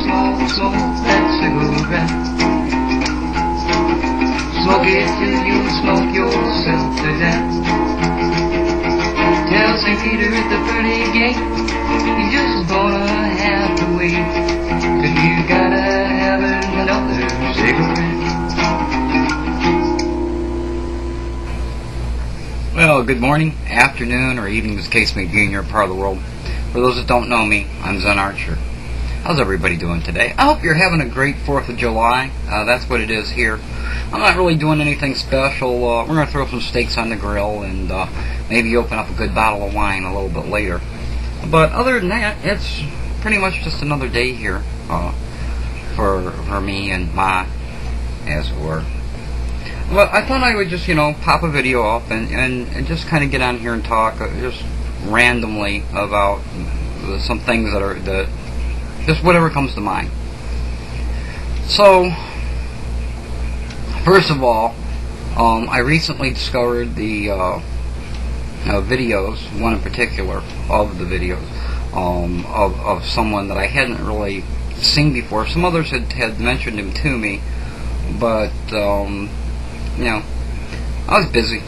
smoke that cigarette. Smoke it till you smoke yourself to death. Tell St. Peter at the pearly gate, he's just gonna have to wait, 'cause you gotta have another cigarette. Well, good morning, afternoon, or evening, as the case may be in your part of the world. For those that don't know me, I'm Zen Archer. How's everybody doing today? I hope you're having a great 4th of July. That's what it is here. I'm not really doing anything special. We're going to throw some steaks on the grill and maybe open up a good bottle of wine a little bit later. But other than that, it's pretty much just another day here for me and Ma, as it were. Well, I thought I would just, pop a video up and just kind of get on here and talk just randomly about some things that just whatever comes to mind. So, first of all, I recently discovered the videos, one in particular, of the videos of someone that I hadn't really seen before. Some others had mentioned him to me, but I was busy,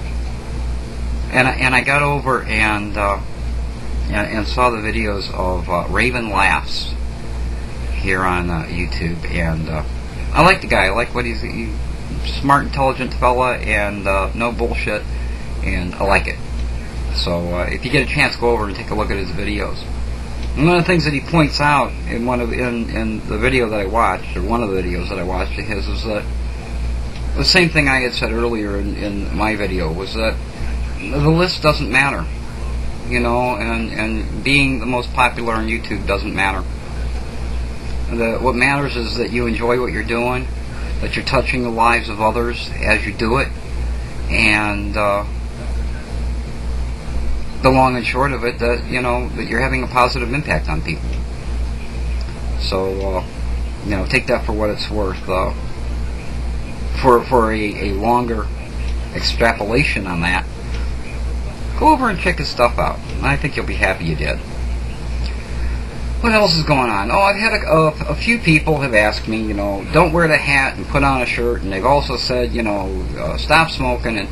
and I got over and saw the videos of Raven Laughs here on YouTube, and I like the guy. I like what he's smart, intelligent fella, and no bullshit, and I like it. So if you get a chance, go over and take a look at his videos. And one of the things that he points out in the video that I watched, or one of the videos that I watched of his, is that the same thing I had said earlier in my video, was that the list doesn't matter, and being the most popular on YouTube doesn't matter. What matters is that you enjoy what you're doing, that you're touching the lives of others as you do it, and the long and short of it, that that you're having a positive impact on people. So take that for what it's worth. For a longer extrapolation on that, go over and check his stuff out. I think you'll be happy you did. What else is going on? Oh, I've had a few people have asked me, don't wear the hat and put on a shirt, and they've also said, stop smoking, and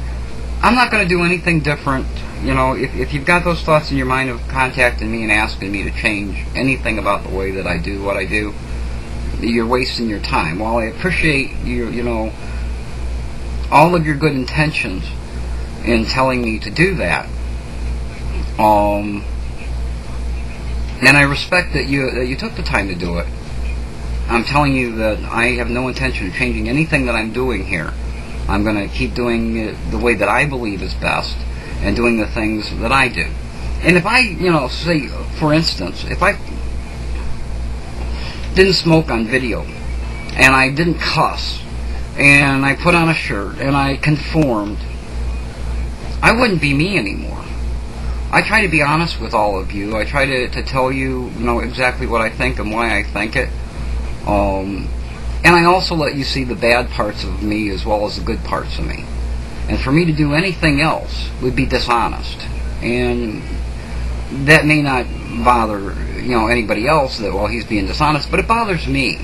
I'm not going to do anything different. If you've got those thoughts in your mind of contacting me and asking me to change anything about the way that I do what I do, you're wasting your time. While I appreciate all of your good intentions in telling me to do that, and I respect that you took the time to do it, I'm telling you that I have no intention of changing anything that I'm doing here. I'm going to keep doing it the way that I believe is best, and doing the things that I do. And if I, say, for instance, if I didn't smoke on video, and I didn't cuss, and I put on a shirt, and I conformed, I wouldn't be me anymore. I try to be honest with all of you. I try to tell you, exactly what I think and why I think it. And I also let you see the bad parts of me as well as the good parts of me. And for me to do anything else would be dishonest. And that may not bother, anybody else, that, well, he's being dishonest, but it bothers me.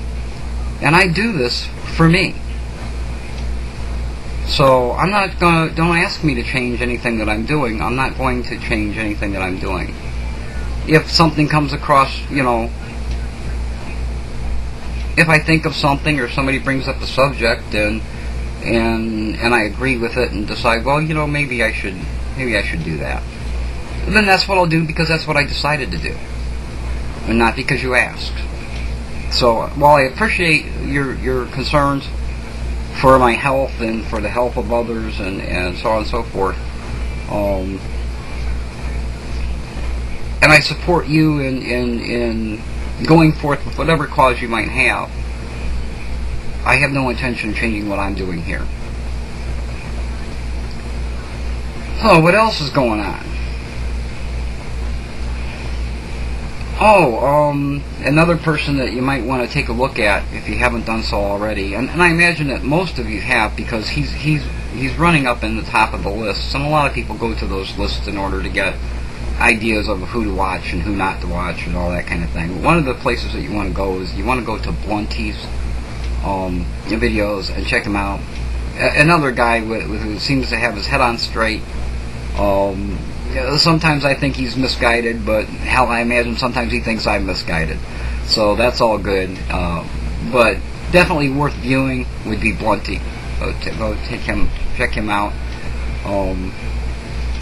And I do this for me. So I'm not going to, don't ask me to change anything that I'm doing. I'm not going to change anything that I'm doing. If something comes across, if I think of something or somebody brings up a subject and I agree with it and decide, well, maybe I should do that, then that's what I'll do, because that's what I decided to do, and not because you asked. So while I appreciate your concerns for my health and for the health of others and so on and so forth, and I support you in going forth with whatever cause you might have, I have no intention of changing what I'm doing here. So what else is going on? Another person that you might want to take a look at if you haven't done so already, and I imagine that most of you have, because he's running up in the top of the lists, and a lot of people go to those lists in order to get ideas of who to watch and who not to watch and all that kind of thing. One of the places that you want to go is you want to go to Blunty's videos and check him out. Another guy who seems to have his head on straight. Sometimes I think he's misguided, but hell, I imagine sometimes he thinks I'm misguided. So that's all good. But definitely worth viewing would be Blunty. Go check him out.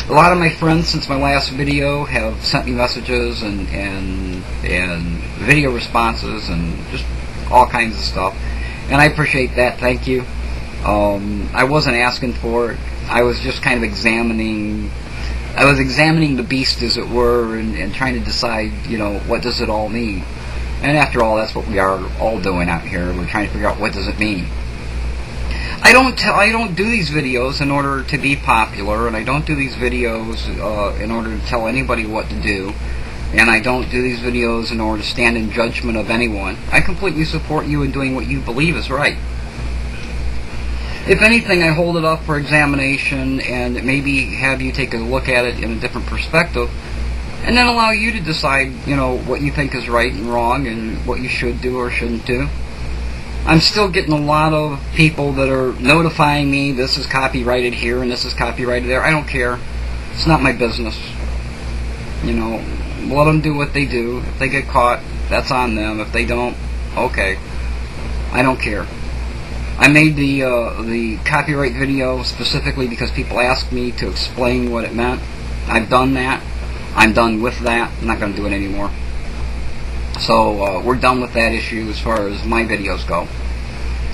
A lot of my friends since my last video have sent me messages and video responses and just all kinds of stuff, and I appreciate that. Thank you. I wasn't asking for it. I was just kind of examining the beast, as it were, and trying to decide, what does it all mean. And after all, that's what we are all doing out here. We're trying to figure out what does it mean. I don't do these videos in order to be popular, and I don't do these videos in order to tell anybody what to do, and I don't do these videos in order to stand in judgment of anyone. I completely support you in doing what you believe is right. If anything, I hold it up for examination and maybe have you take a look at it in a different perspective, and then allow you to decide, what you think is right and wrong and what you should do or shouldn't do. I'm still getting a lot of people that are notifying me this is copyrighted here and this is copyrighted there. I don't care. It's not my business. Let them do what they do. If they get caught, that's on them. If they don't, okay. I don't care. I made the copyright video specifically because people asked me to explain what it meant. I've done that. I'm done with that. I'm not going to do it anymore. So we're done with that issue as far as my videos go.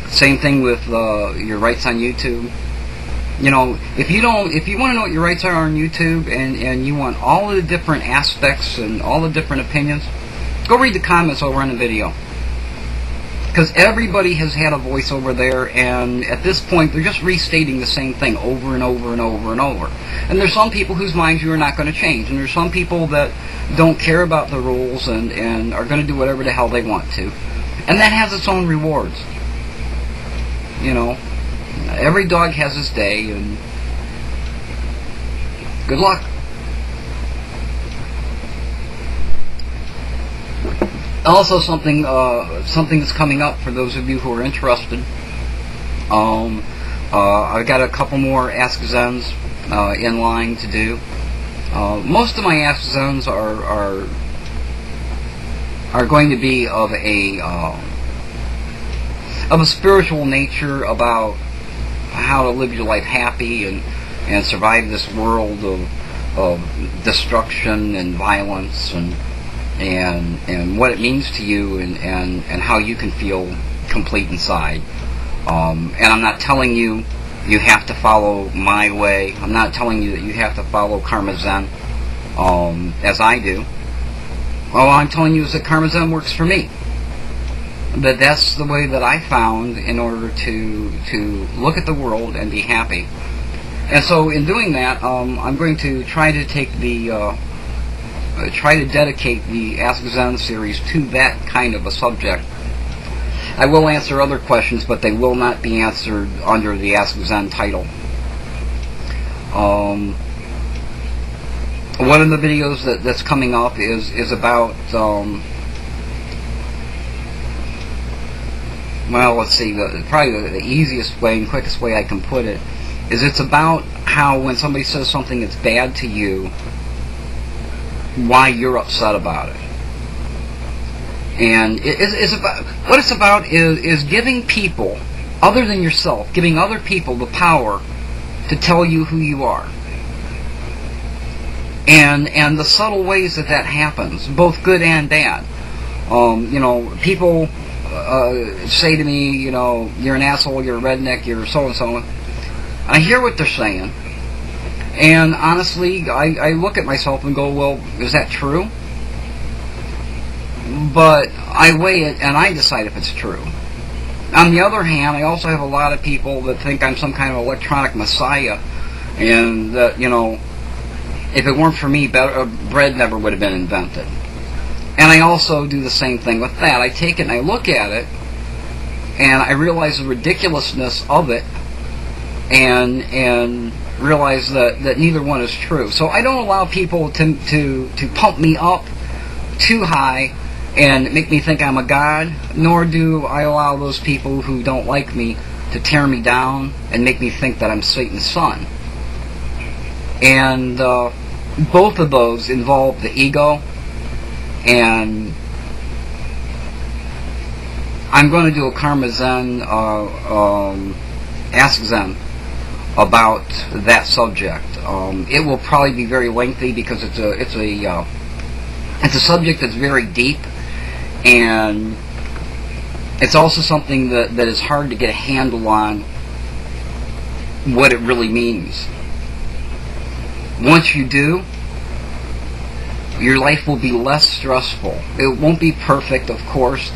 Same thing with your rights on YouTube. If you want to know what your rights are on YouTube and you want all the different aspects and all the different opinions, go read the comments over on the video. Because everybody has had a voice over there, and at this point they're just restating the same thing over and over and over and over. And there's some people whose minds you are not going to change, and there's some people that don't care about the rules and are going to do whatever the hell they want to. And that has its own rewards. Every dog has his day, and good luck. Also, something that's coming up for those of you who are interested. I've got a couple more Ask Zens in line to do. Most of my Ask Zens are going to be of a spiritual nature about how to live your life happy and survive this world of destruction and violence and what it means to you and how you can feel complete inside. And I'm not telling you have to follow my way. I'm not telling you that you have to follow Karma Zen as I do. All I'm telling you is that Karma Zen works for me. But that's the way that I found in order to look at the world and be happy. And so in doing that, I'm going to try to take try to dedicate the Ask Zen series to that kind of a subject. I will answer other questions, but they will not be answered under the Ask Zen title. One of the videos that's coming up is about well, let's see, probably the easiest way and quickest way I can put it is it's about how when somebody says something that's bad to you, why you're upset about it. And it's about, what it's about is giving people, other than yourself, giving other people the power to tell you who you are. And the subtle ways that happens, both good and bad. People say to me, you're an asshole, you're a redneck, you're so-and-so. I hear what they're saying. And honestly, I look at myself and go, well, is that true? But I weigh it and I decide if it's true. On the other hand, I also have a lot of people that think I'm some kind of electronic messiah, and that, if it weren't for me, bread never would have been invented. And I also do the same thing with that. I take it and I look at it, and I realize the ridiculousness of it, and realize that neither one is true. So I don't allow people to pump me up too high and make me think I'm a god, nor do I allow those people who don't like me to tear me down and make me think that I'm Satan's son. And both of those involve the ego, and I'm going to do a Karma Zen, Ask Zen about that subject. It will probably be very lengthy because it's a subject that's very deep, and it's also something that is hard to get a handle on what it really means. Once you do, your life will be less stressful. It won't be perfect, of course.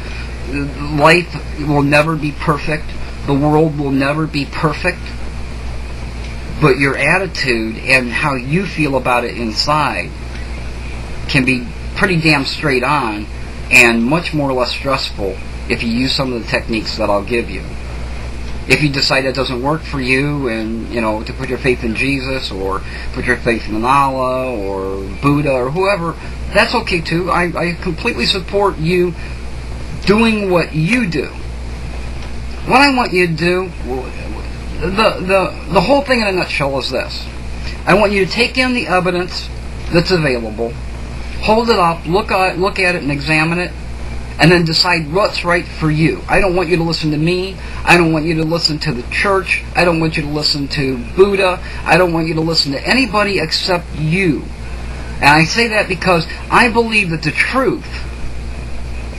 Life will never be perfect. The world will never be perfect. But your attitude and how you feel about it inside can be pretty damn straight on and much more or less stressful if you use some of the techniques that I'll give you. If you decide that doesn't work for you, and to put your faith in Jesus or put your faith in Allah or Buddha or whoever, that's okay too. I completely support you doing what you do. What I want you to do, the whole thing in a nutshell is this. I want you to take in the evidence that's available, hold it up, look at it and examine it, and then decide what's right for you. I don't want you to listen to me. I don't want you to listen to the church. I don't want you to listen to Buddha. I don't want you to listen to anybody except you. And I say that because I believe that the truth,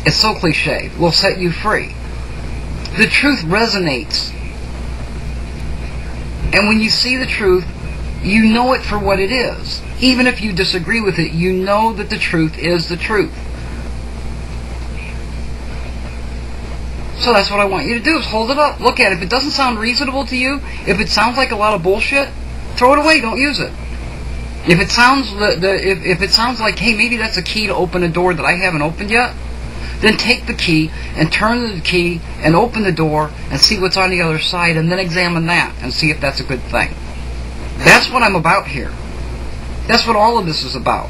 it's so cliche, will set you free. The truth resonates. And when you see the truth, you know it for what it is. Even if you disagree with it, you know that the truth is the truth. So that's what I want you to do, is hold it up, look at it. If it doesn't sound reasonable to you, if it sounds like a lot of bullshit, throw it away, don't use it. If it sounds if it sounds like, hey, maybe that's a key to open a door that I haven't opened yet, then take the key and turn the key and open the door and see what's on the other side, and then examine that and see if that's a good thing. That's what I'm about here. That's what all of this is about.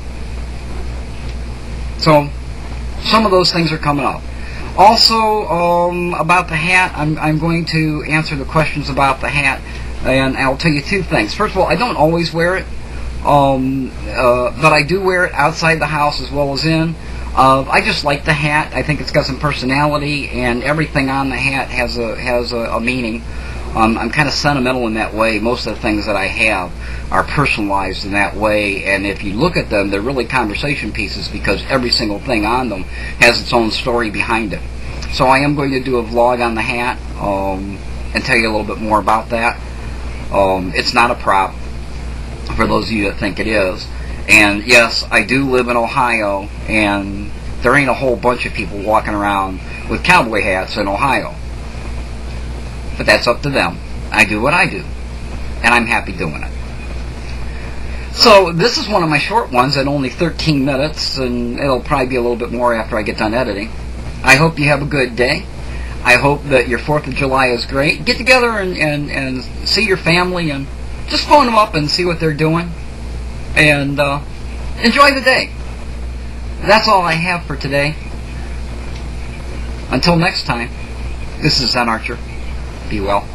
So some of those things are coming up. Also, about the hat, I'm going to answer the questions about the hat, and I'll tell you two things. First of all, I don't always wear it, but I do wear it outside the house as well as in. I just like the hat. I think it's got some personality, and everything on the hat has a meaning. I'm kind of sentimental in that way. Most of the things that I have are personalized in that way, and if you look at them, they're really conversation pieces because every single thing on them has its own story behind it. So I am going to do a vlog on the hat and tell you a little bit more about that. It's not a prop, for those of you that think it is. And yes, I do live in Ohio, and there ain't a whole bunch of people walking around with cowboy hats in Ohio. But that's up to them. I do what I do, and I'm happy doing it. So this is one of my short ones at only 13 minutes, and it'll probably be a little bit more after I get done editing. I hope you have a good day. I hope that your 4th of July is great. Get together and see your family, and just phone them up and see what they're doing, and enjoy the day. That's all I have for today. Until next time, this is Zen Archer. Be well.